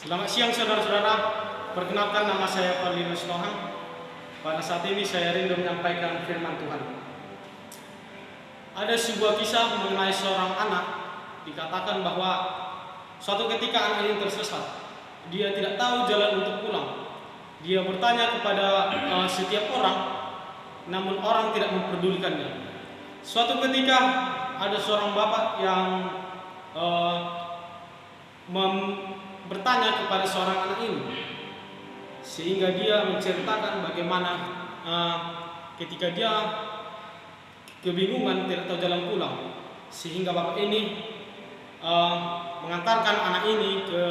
Selamat siang saudara-saudara, perkenalkan nama saya Paulinus Nohang. Pada saat ini saya rindu menyampaikan firman Tuhan. Ada sebuah kisah mengenai seorang anak. Dikatakan bahwa suatu ketika anak ini tersesat. Dia tidak tahu jalan untuk pulang. Dia bertanya kepada setiap orang, namun orang tidak memperdulikannya. Suatu ketika ada seorang bapak yang bertanya kepada seorang anak ini, sehingga dia menceritakan bagaimana ketika dia kebingungan tidak tahu jalan pulang, sehingga bapak ini mengantarkan anak ini ke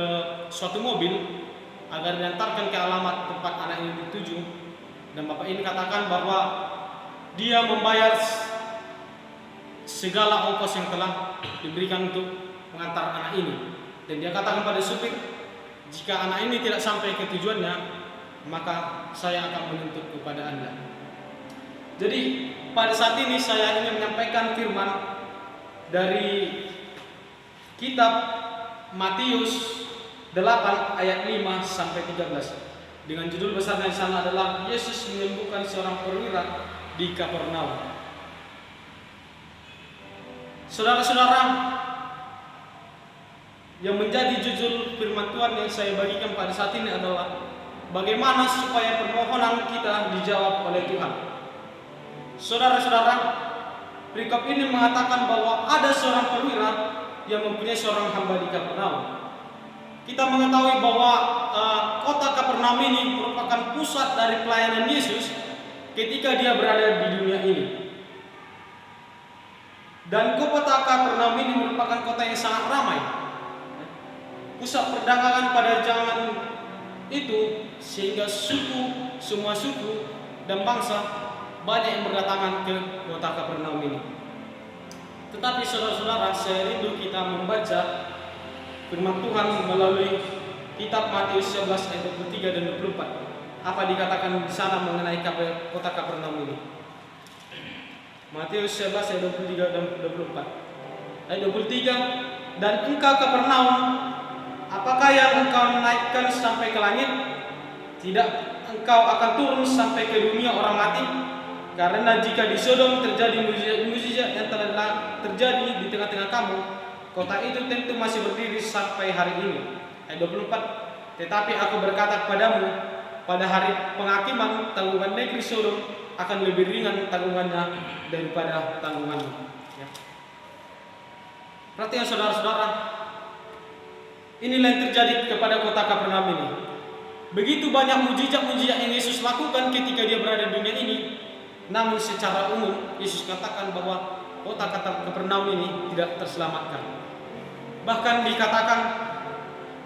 suatu mobil agar diantarkan ke alamat tempat anak ini dituju. Dan bapak ini katakan bahwa dia membayar segala ongkos yang telah diberikan untuk mengantar anak ini. Dan dia katakan pada supir, jika anak ini tidak sampai ke tujuannya, maka saya akan menuntut kepada Anda. Jadi pada saat ini saya ingin menyampaikan firman dari kitab Matius 8 ayat 5 sampai 13 dengan judul besarnya di sana adalah Yesus menyembuhkan seorang perwira di Kapernaum. Saudara-saudara, yang menjadi judul firman Tuhan yang saya bagikan pada saat ini adalah bagaimana supaya permohonan kita dijawab oleh Tuhan. Saudara-saudara, perikop ini mengatakan bahwa ada seorang perwira yang mempunyai seorang hamba di Kapernaum. Kita mengetahui bahwa kota Kapernaum ini merupakan pusat dari pelayanan Yesus ketika dia berada di dunia ini. Dan kota Kapernaum ini merupakan kota yang sangat ramai, pusat perdagangan pada zaman itu, sehingga semua suku dan bangsa banyak yang berdatangan ke kota Kapernaum ini. Tetapi saudara-saudara, saya rindu kita membaca firman Tuhan melalui kitab Matius 11 ayat 23 dan 24. Apa dikatakan di sana mengenai kota Kapernaum ini? Matius 11 ayat 23 dan 24. Ayat 23, dan engkau Kapernaum, apakah yang engkau naikkan sampai ke langit? Tidak, engkau akan turun sampai ke dunia orang mati. Karena jika di Sodom terjadi mukjizat yang telah terjadi di tengah-tengah kamu, kota itu tentu masih berdiri sampai hari ini. Ayat 24, tetapi aku berkata kepadamu, pada hari penghakiman tanggungan negeri Sodom akan lebih ringan tanggungannya daripada tanggunganmu. Ya. Perhatikan saudara-saudara, inilah yang terjadi kepada kota Kapernaum ini. Begitu banyak mujizat-mujizat yang Yesus lakukan ketika dia berada di dunia ini. Namun secara umum Yesus katakan bahwa kota Kapernaum ini tidak terselamatkan. Bahkan dikatakan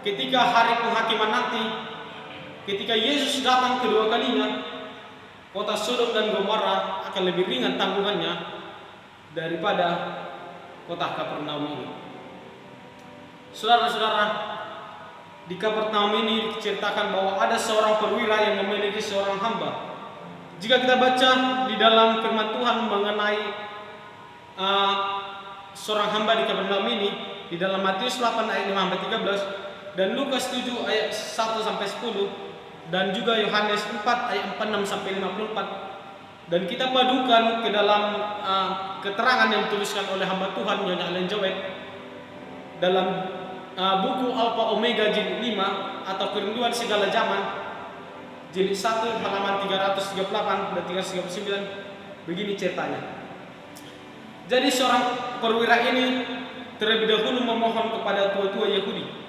ketika hari penghakiman nanti, ketika Yesus datang kedua kalinya, kota Sodom dan Gomora akan lebih ringan tanggungannya daripada kota Kapernaum ini. Saudara-saudara, di Kapernaum ini diceritakan bahwa ada seorang perwira yang memiliki seorang hamba. Jika kita baca di dalam firman Tuhan mengenai seorang hamba di Kapernaum ini, di dalam Matius 8 ayat 5 sampai 13 dan Lukas 7 ayat 1 sampai 10 dan juga Yohanes 4 ayat 46 sampai 54, dan kita padukan ke dalam keterangan yang dituliskan oleh hamba Tuhan Nyonya Ellen Jowett dalam buku Alpha Omega jilid 5 atau Kerinduan Segala Zaman jilid 1 halaman 338 dan 339. Begini ceritanya. Jadi seorang perwira ini terlebih dahulu memohon kepada tua-tua Yahudi.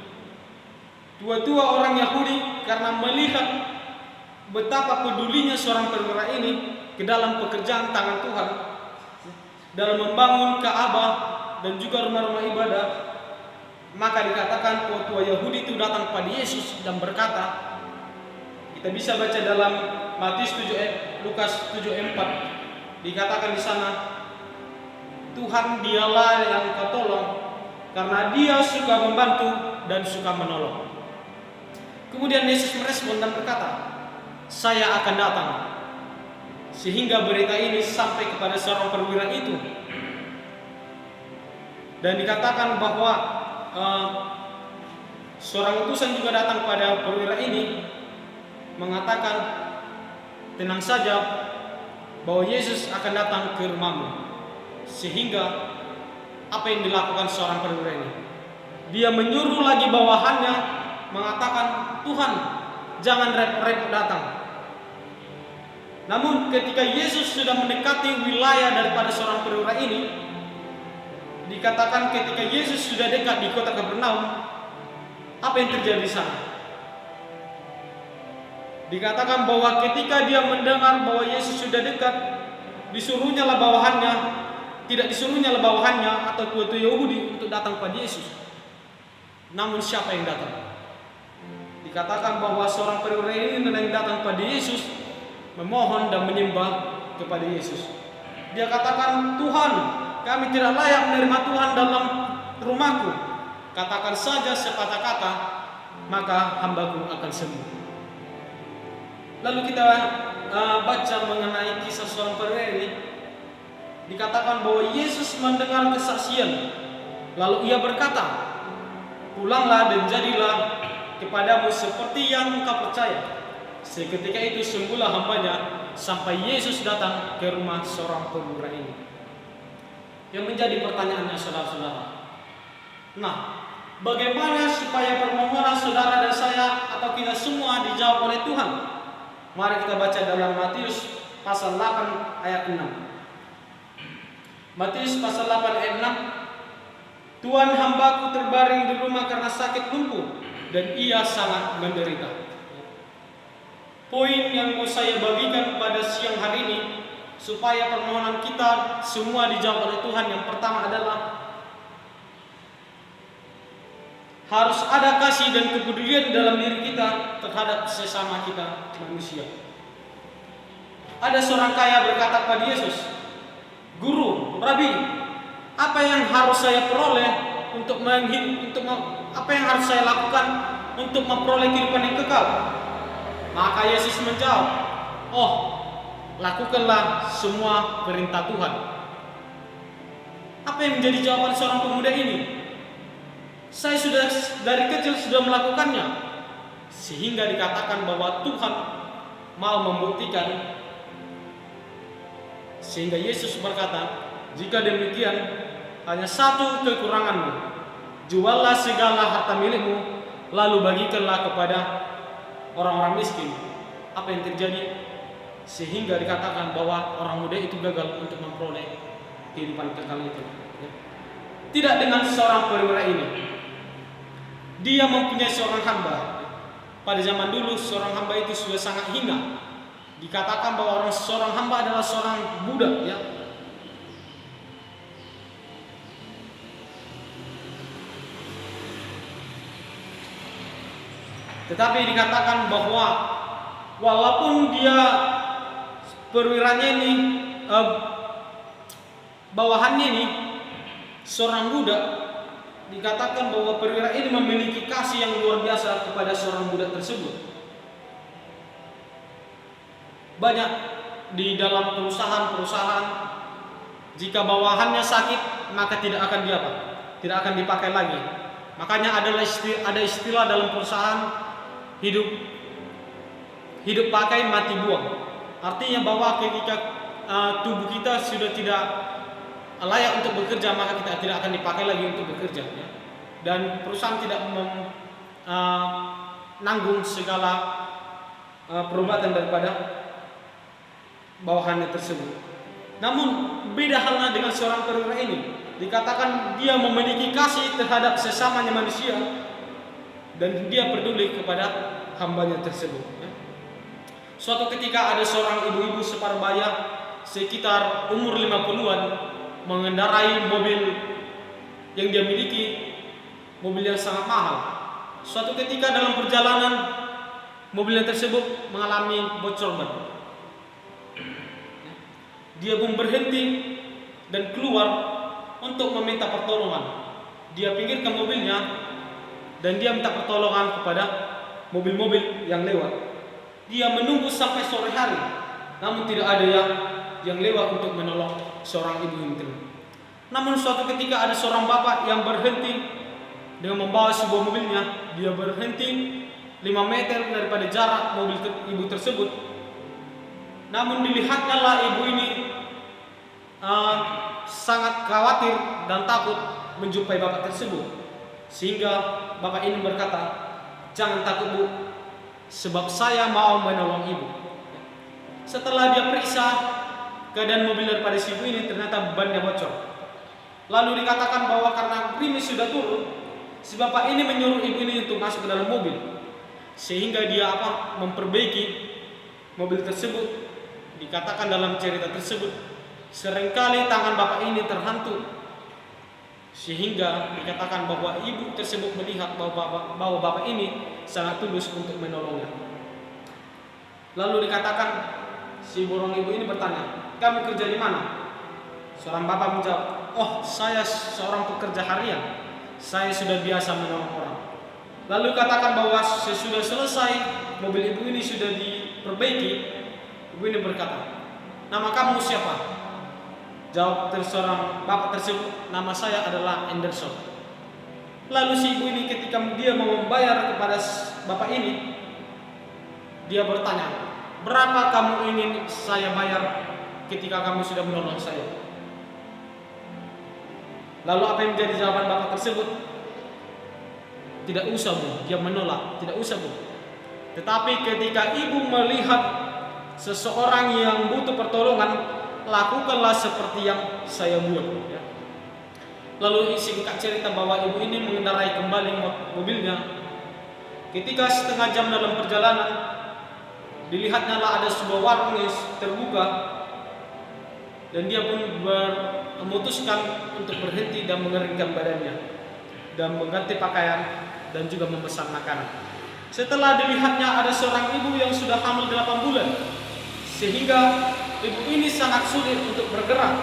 Tua-tua orang Yahudi karena melihat betapa pedulinya seorang perwira ini ke dalam pekerjaan tangan Tuhan, dalam membangun Ka'bah dan juga rumah-rumah ibadah, maka dikatakan tua-tua Yahudi itu datang kepada Yesus dan berkata, kita bisa baca dalam Matius 7 ayat Lukas 7 ayat 4, dikatakan di sana, Tuhan dialah yang kau tolong, karena dia suka membantu dan suka menolong. Kemudian Yesus merespon dan berkata, saya akan datang, sehingga berita ini sampai kepada seorang perwira itu. Dan dikatakan bahwa Seorang utusan juga datang pada perwira ini mengatakan, tenang saja bahwa Yesus akan datang ke rumahmu. Sehingga apa yang dilakukan seorang perwira ini? Dia menyuruh lagi bawahannya mengatakan, Tuhan, jangan repot-repot datang. Namun ketika Yesus sudah mendekati wilayah daripada seorang perwira ini, dikatakan ketika Yesus sudah dekat di kota Kapernaum, apa yang terjadi di sana? Dikatakan bahwa ketika dia mendengar bahwa Yesus sudah dekat, disuruhnya lah bawahannya, tidak disuruhnya lah bawahannya atau tua-tua Yahudi untuk datang pada Yesus. Namun siapa yang datang? Dikatakan bahwa seorang perwira ini yang datang pada Yesus memohon dan menyembah kepada Yesus. Dia katakan, Tuhan, kami tidak layak menerima Tuhan dalam rumahku. Katakan saja sepatah kata, maka hambaku akan sembuh. Lalu kita baca mengenai kisah seorang perwira ini. Dikatakan bahwa Yesus mendengar kesaksian, lalu ia berkata, pulanglah dan jadilah kepadamu seperti yang engkau percaya. Seketika itu sembuhlah hambanya, sampai Yesus datang ke rumah seorang perwira ini. Yang menjadi pertanyaannya saudara-saudara, nah, bagaimana supaya permohonan saudara dan saya atau kita semua dijawab oleh Tuhan? Mari kita baca dalam Matius pasal 8 ayat 6. Matius pasal 8 ayat 6. Tuhan, hambaku terbaring di rumah karena sakit lumpuh dan ia sangat menderita. Poin yang mau saya bagikan pada siang hari ini supaya permohonan kita semua dijawab oleh Tuhan, yang pertama adalah harus ada kasih dan kepedulian dalam diri kita terhadap sesama kita manusia. Ada seorang kaya berkata pada Yesus, Guru, Rabi, apa yang harus saya peroleh apa yang harus saya lakukan untuk memperoleh kehidupan yang kekal? Maka Yesus menjawab, oh, lakukanlah semua perintah Tuhan. Apa yang menjadi jawaban seorang pemuda ini? Saya sudah dari kecil sudah melakukannya. Sehingga dikatakan bahwa Tuhan mau membuktikan. Sehingga Yesus berkata, jika demikian hanya satu kekuranganmu, juallah segala harta milikmu, lalu bagikanlah kepada orang-orang miskin. Apa yang terjadi? Sehingga dikatakan bahwa orang muda itu gagal untuk memperoleh kehidupan kekal itu. Tidak dengan seorang perwira ini. Dia mempunyai seorang hamba. Pada zaman dulu seorang hamba itu sudah sangat hina. Dikatakan bahwa seorang hamba adalah seorang budak, ya. Tetapi dikatakan bahwa walaupun dia perwiranya ini, bawahannya ini seorang budak, dikatakan bahwa perwira ini memiliki kasih yang luar biasa kepada seorang budak tersebut. Banyak di dalam perusahaan-perusahaan, jika bawahannya sakit, maka tidak akan dipakai lagi. Makanya ada istilah dalam perusahaan, hidup pakai mati buang. Artinya bahwa ketika tubuh kita sudah tidak layak untuk bekerja, maka kita tidak akan dipakai lagi untuk bekerja, ya. Dan perusahaan tidak menanggung segala perubatan daripada bawahannya tersebut. Namun beda halnya dengan seorang perwira ini. Dikatakan dia memiliki kasih terhadap sesamanya manusia dan dia peduli kepada hambanya tersebut, ya. Suatu ketika ada seorang ibu-ibu separubaya sekitar umur 50-an mengendarai mobil yang dia miliki, mobil yang sangat mahal. Suatu ketika dalam perjalanan, mobilnya tersebut mengalami bocor ban. Dia pun berhenti dan keluar untuk meminta pertolongan. Dia pinggirkan mobilnya dan dia minta pertolongan kepada mobil-mobil yang lewat. Dia menunggu sampai sore hari, namun tidak ada yang lewat untuk menolong seorang ibu ini. Namun suatu ketika ada seorang bapak yang berhenti dengan membawa sebuah mobilnya. Dia berhenti 5 meter daripada jarak mobil ibu tersebut. Namun dilihatnya lah ibu ini sangat khawatir dan takut menjumpai bapak tersebut, sehingga bapak ini berkata, "Jangan takut bu, sebab saya mau menolong ibu." Setelah dia periksa keadaan mobil daripada si ibu ini, ternyata bannya bocor. Lalu dikatakan bahwa karena gerimis sudah turun, si bapak ini menyuruh ibu ini untuk masuk ke dalam mobil, sehingga dia memperbaiki mobil tersebut. Dikatakan dalam cerita tersebut, seringkali tangan bapak ini terhantu, sehingga dikatakan bahwa ibu tersebut melihat bahwa bapak ini sangat tulus untuk menolongnya. Lalu dikatakan si burung ibu ini bertanya, "Kamu kerja di mana?" Seorang bapak menjawab, "Oh, saya seorang pekerja harian. Saya sudah biasa menolong orang." Lalu katakan bahwa sesudah selesai mobil ibu ini sudah diperbaiki, ibu ini berkata, "Nama kamu siapa?" Jawab seorang bapak tersebut, "Nama saya adalah Anderson." Lalu si ibu ini ketika dia mau membayar kepada bapak ini, dia bertanya, "Berapa kamu ingin saya bayar ketika kamu sudah menolong saya?" Lalu apa yang menjadi jawaban bapak tersebut? "Tidak usah bu," dia menolak, "tidak usah bu. Tetapi ketika ibu melihat seseorang yang butuh pertolongan, lakukanlah seperti yang saya buat." Lalu singkat cerita bahwa ibu ini mengendarai kembali mobilnya. Ketika setengah jam dalam perjalanan, dilihatnya lah ada sebuah warung yang terbuka, dan dia pun memutuskan untuk berhenti dan mengeringkan badannya dan mengganti pakaian dan juga memesan makanan. Setelah dilihatnya ada seorang ibu yang sudah hamil 8 bulan, sehingga ibu ini sangat sulit untuk bergerak.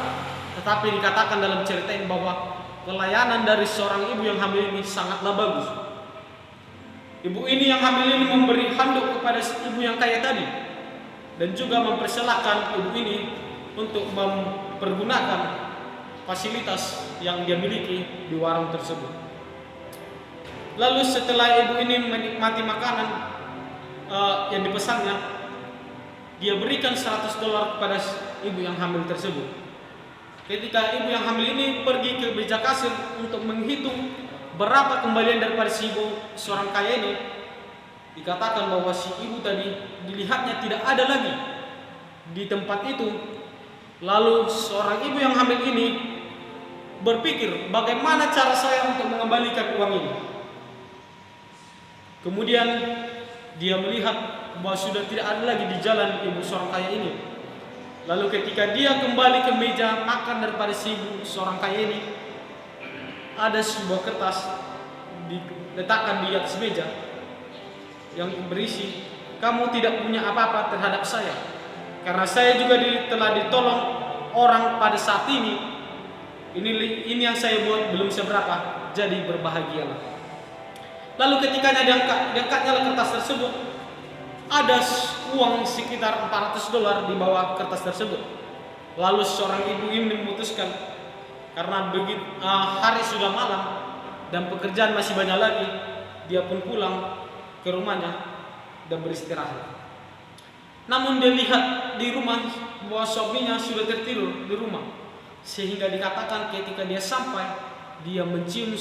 Tetapi dikatakan dalam cerita ini bahwa pelayanan dari seorang ibu yang hamil ini sangatlah bagus. Ibu ini yang hamil ini memberi handuk kepada ibu yang kaya tadi, dan juga mempersilahkan ibu ini untuk mempergunakan fasilitas yang dia miliki di warung tersebut. Lalu setelah ibu ini menikmati makanan yang dipesannya, dia berikan $100 kepada ibu yang hamil tersebut. Ketika ibu yang hamil ini pergi ke beja kasir untuk menghitung berapa kembalian daripada si ibu seorang kaya ini, dikatakan bahwa si ibu tadi dilihatnya tidak ada lagi di tempat itu. Lalu seorang ibu yang hamil ini berpikir, bagaimana cara saya untuk mengembalikan uang ini? Kemudian dia melihat bahwa sudah tidak ada lagi di jalan ibu seorang kaya ini. Lalu ketika dia kembali ke meja makan daripada si ibu seorang kaya ini, ada sebuah kertas diletakkan di atas meja yang berisi, "Kamu tidak punya apa-apa terhadap saya, karena saya juga telah ditolong orang pada saat ini. Ini yang saya buat belum seberapa, jadi berbahagialah." Lalu ketika diangkatnya kertas tersebut, ada uang sekitar $400 di bawah kertas tersebut. Lalu seorang ibu ini memutuskan, karena hari sudah malam dan pekerjaan masih banyak lagi, dia pun pulang ke rumahnya dan beristirahat. Namun dia lihat di rumah bahwa suaminya sudah tertidur di rumah, sehingga dikatakan ketika dia sampai, dia mencium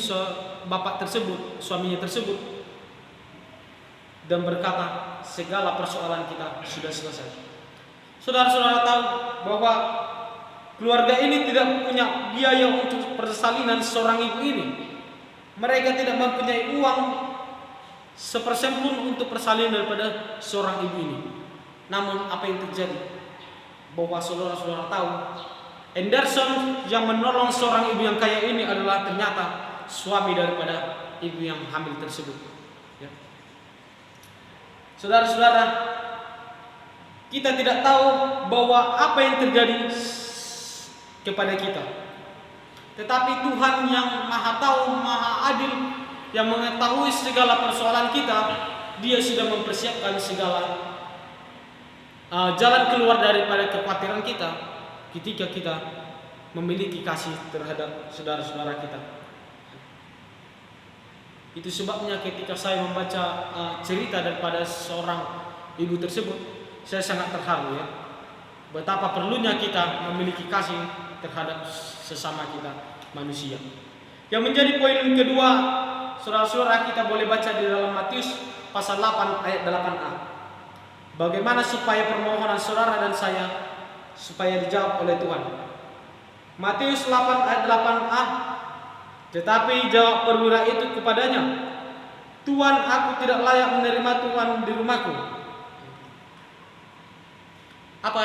bapak tersebut, suaminya tersebut, dan berkata, "Segala persoalan kita sudah selesai." Saudara-saudara tahu bahwa keluarga ini tidak punya biaya untuk persalinan seorang ibu ini. Mereka tidak mempunyai uang sepersen pun untuk persalinan daripada seorang ibu ini. Namun apa yang terjadi? Bahwa saudara-saudara tahu, Anderson yang menolong seorang ibu yang kaya ini adalah ternyata suami daripada ibu yang hamil tersebut. Ya. Saudara-saudara, kita tidak tahu bahwa apa yang terjadi kepada kita. Tetapi Tuhan yang Maha Tahu, Maha Adil, yang mengetahui segala persoalan kita, Dia sudah mempersiapkan segala jalan keluar daripada kekhawatiran kita ketika kita memiliki kasih terhadap saudara-saudara kita. Itu sebabnya ketika saya membaca cerita daripada seorang ibu tersebut, saya sangat terharu ya. Betapa perlunya kita memiliki kasih terhadap sesama kita manusia. Yang menjadi poin kedua, saudara-saudara, kita boleh baca di dalam Matius pasal 8 ayat 8a. Bagaimana supaya permohonan saudara dan saya supaya dijawab oleh Tuhan. Matius 8 ayat 8a. Tetapi jawab perwira itu kepadanya, Tuhan, aku tidak layak menerima Tuhan di rumahku. Apa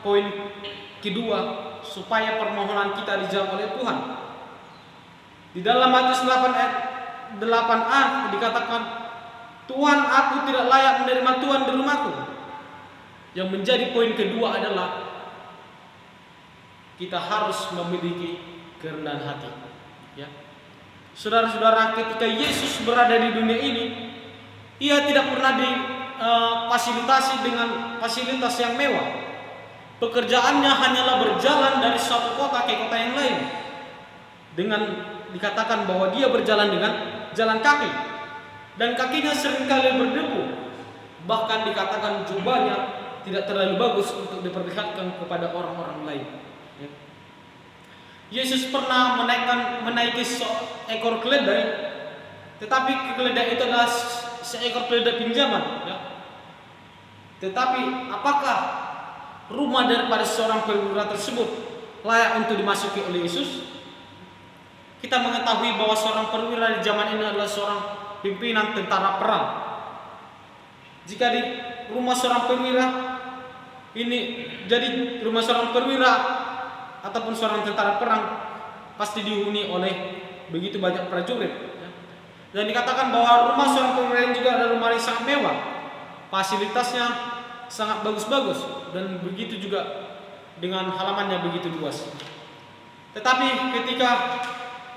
poin kedua supaya permohonan kita dijawab oleh Tuhan? Di dalam Matius 8 ayat 8a dikatakan, Tuhan, aku tidak layak menerima Tuhan di rumahku. Yang menjadi poin kedua adalah kita harus memiliki kerendahan hati. Ya. Saudara-saudara, ketika Yesus berada di dunia ini, ia tidak pernah difasilitasi dengan fasilitas yang mewah. Pekerjaannya hanyalah berjalan dari suatu kota ke kota yang lain. Dengan dikatakan bahwa dia berjalan dengan jalan kaki, dan kakinya seringkali berdebu. Bahkan dikatakan jubahnya tidak terlalu bagus untuk diperlihatkan kepada orang-orang lain. Ya. Yesus pernah menaiki seekor keledai, tetapi keledai itu adalah seekor keledai pinjaman. Ya. Tetapi apakah rumah daripada seorang perwira tersebut layak untuk dimasuki oleh Yesus? Kita mengetahui bahwa seorang perwira di zaman ini adalah seorang pimpinan tentara perang. Jika di rumah seorang perwira ini, jadi rumah seorang perwira ataupun seorang tentara perang pasti dihuni oleh begitu banyak prajurit. Dan dikatakan bahwa rumah seorang perwira juga adalah rumah yang sangat mewah, fasilitasnya sangat bagus-bagus, dan begitu juga dengan halamannya begitu luas. Tetapi ketika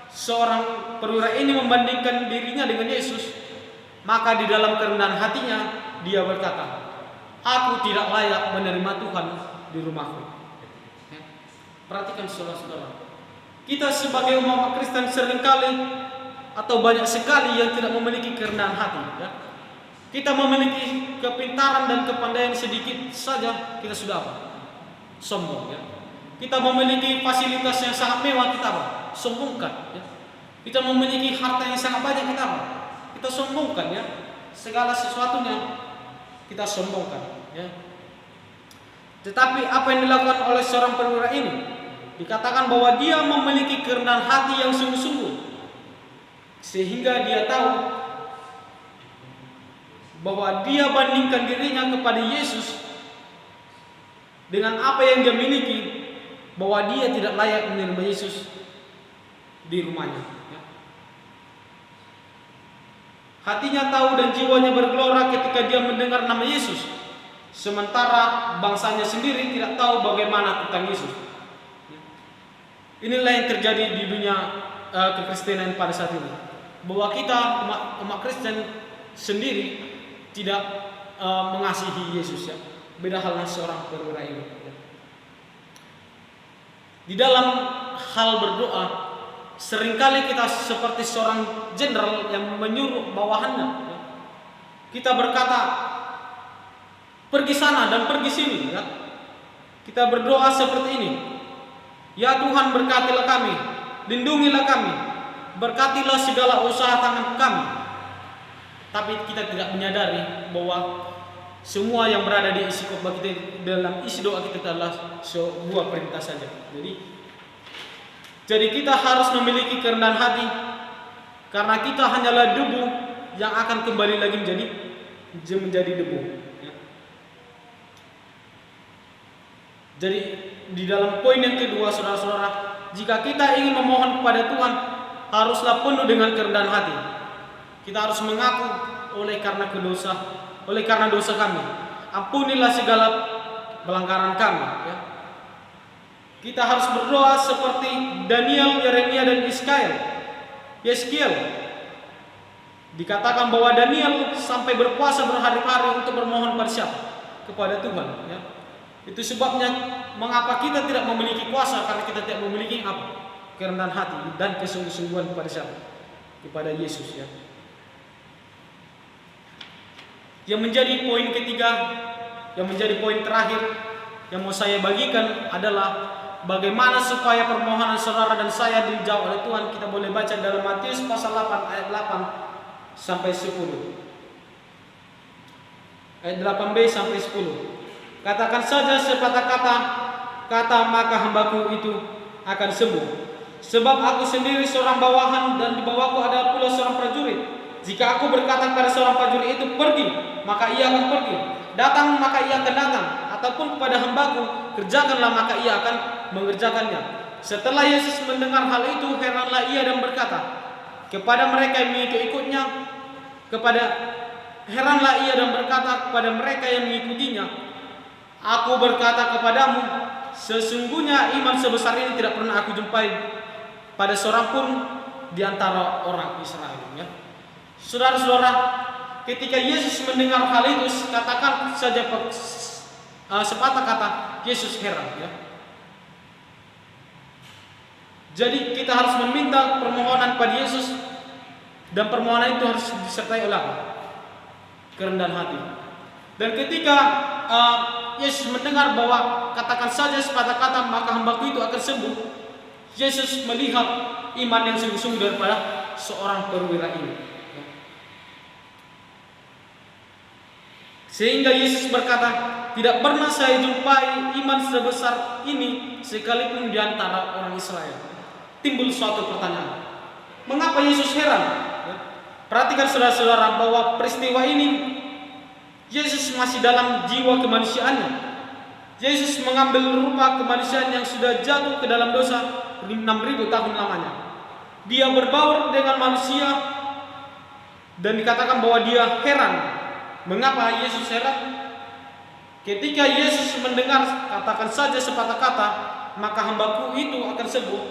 seorang perwira ini membandingkan dirinya dengan Yesus, maka di dalam kerendahan hatinya dia berkata, aku tidak layak menerima Tuhan di rumahku. Perhatikan saudara-saudara, kita sebagai umat Kristen seringkali atau banyak sekali yang tidak memiliki kerendahan hati. Ya. Kita memiliki kepintaran dan kepandaian sedikit saja, kita sudah apa? Sombong. Ya. Kita memiliki fasilitas yang sangat mewah, kita apa? Sombongkan. Ya. Kita memiliki harta yang sangat banyak, kita apa? Kita sombongkan. Ya. Segala sesuatunya kita sombongkan. Ya. Tetapi apa yang dilakukan oleh seorang perwira ini? Dikatakan bahwa dia memiliki kerendahan hati yang sungguh-sungguh, sehingga dia tahu bahwa dia bandingkan dirinya kepada Yesus dengan apa yang dia miliki, bahwa dia tidak layak menerima Yesus di rumahnya. Hatinya tahu dan jiwanya bergelora ketika dia mendengar nama Yesus, sementara bangsanya sendiri tidak tahu bagaimana tentang Yesus. Inilah yang terjadi di dunia kekristenan pada saat ini, bahwa kita umat Kristen sendiri tidak mengasihi Yesus. Ya. Beda halnya seorang perwira ini. Ya. Di dalam hal berdoa, seringkali kita seperti seorang jenderal yang menyuruh bawahannya. Ya. Kita berkata, pergi sana dan pergi sini. Ya. Kita berdoa seperti ini. Ya Tuhan, berkatilah kami, lindungilah kami, berkatilah segala usaha tangan kami. Tapi kita tidak menyadari bahwa semua yang berada di isi khotbah kita, dalam isi doa kita adalah sebuah perintah saja. Jadi kita harus memiliki kerendahan hati, karena kita hanyalah debu yang akan kembali lagi menjadi debu. Jadi di dalam poin yang kedua, saudara-saudara, jika kita ingin memohon kepada Tuhan, haruslah penuh dengan kerendahan hati. Kita harus mengaku oleh karena dosa kami, ampunilah segala pelanggaran kami. Ya. Kita harus berdoa seperti Daniel, Yeremia, dan Yeskiel. Dikatakan bahwa Daniel sampai berpuasa berhari-hari untuk bermohon pada siapa? Kepada Tuhan. Ya. Itu sebabnya mengapa kita tidak memiliki kuasa, karena kita tidak memiliki apa? Kerendahan hati dan kesungguh-sungguhan kepada siapa? Kepada Yesus. Ya. Yang menjadi poin ketiga, yang menjadi poin terakhir yang mau saya bagikan adalah bagaimana supaya permohonan saudara dan saya dijawab oleh Tuhan. Kita boleh baca dalam Matius pasal 8 ayat 8 sampai 10. Ayat 8b sampai 10. Katakan saja sepatah kata maka hambaku itu akan sembuh. Sebab aku sendiri seorang bawahan dan di bawahku ada pula seorang prajurit. Jika aku berkata kepada seorang prajurit itu pergi, maka ia akan pergi. Datang, maka ia akan datang. Ataupun kepada hambaku, kerjakanlah, maka ia akan mengerjakannya. Setelah Yesus mendengar hal itu, heranlah ia dan berkata kepada mereka yang mengikut-ikutnya, heranlah ia dan berkata kepada mereka yang mengikutinya, aku berkata kepadamu, sesungguhnya iman sebesar ini tidak pernah aku jumpai pada seorang pun di antara orang Israel. Ya. Saudara-saudara, ketika Yesus mendengar hal itu, katakan saja sepatah kata, Yesus heran. Ya. Jadi kita harus meminta permohonan pada Yesus, dan permohonan itu harus disertai oleh apa? Kerendahan hati. Dan ketika Yesus mendengar bahwa katakan saja sepatah kata maka hambaku itu akan sembuh, Yesus melihat iman yang sungguh-sungguh daripada seorang perwira ini. Sehingga Yesus berkata, tidak pernah saya jumpai iman sebesar ini sekalipun di antara orang Israel. Timbul suatu pertanyaan, mengapa Yesus heran? Perhatikan saudara-saudara bahwa peristiwa ini Yesus masih dalam jiwa kemanusiaannya. Yesus mengambil rupa kemanusiaan yang sudah jatuh ke dalam dosa 6.000 tahun lamanya. Dia berbaur dengan manusia dan dikatakan bahwa dia heran. Mengapa Yesus heran? Ketika Yesus mendengar katakan saja sepatah kata maka hambaku itu akan sembuh,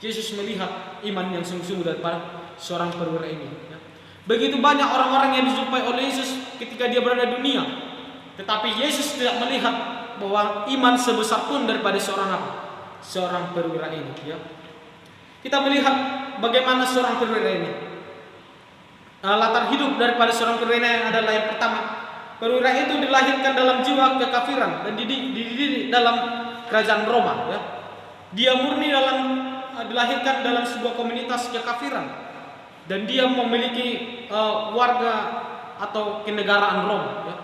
Yesus melihat iman yang sungguh-sungguh daripada seorang perwira ini. Begitu banyak orang-orang yang dijumpai oleh Yesus ketika dia berada di dunia, tetapi Yesus tidak melihat bahwa iman sebesar pun daripada seorang apa? Seorang perwira ini. Ya. Kita melihat bagaimana seorang perwira ini. Latar hidup daripada seorang perwira yang adalah yang pertama, perwira itu dilahirkan dalam jiwa kekafiran dan dididik dalam kerajaan Roma. Ya. Dia murni dilahirkan dalam sebuah komunitas kekafiran dan dia memiliki warga atau kenegaraan Roma. Ya.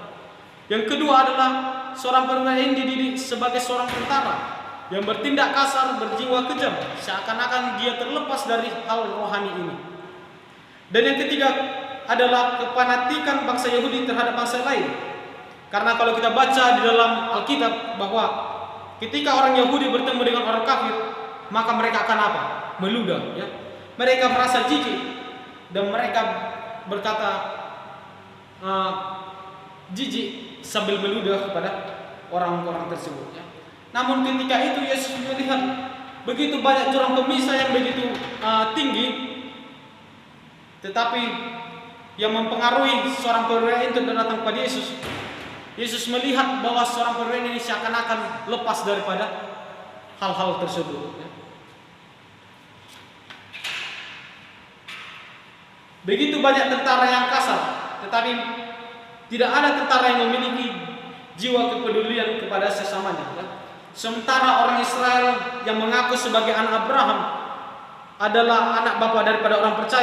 Yang kedua adalah seorang perwira ini dididik sebagai seorang tentara yang bertindak kasar, berjiwa kejam, seakan-akan dia terlepas dari hal rohani ini. Dan yang ketiga adalah kefanatikan bangsa Yahudi terhadap bangsa lain. Karena kalau kita baca di dalam Alkitab bahwa ketika orang Yahudi bertemu dengan orang kafir, maka mereka akan apa? Meludah. Ya. Mereka merasa jijik dan mereka berkata jijik sambil meludah kepada orang-orang tersebut. Ya. Namun ketika itu Yesus melihat begitu banyak jurang pemisah yang begitu tinggi, tetapi yang mempengaruhi seorang perwira itu datang pada Yesus. Yesus melihat bahwa seorang perwira ini seakan-akan lepas daripada hal-hal tersebut. Begitu banyak tentara yang kasar, tetapi tidak ada tentara yang memiliki jiwa kepedulian kepada sesamanya. Sementara orang Israel yang mengaku sebagai anak Abraham adalah anak bapa daripada orang percaya,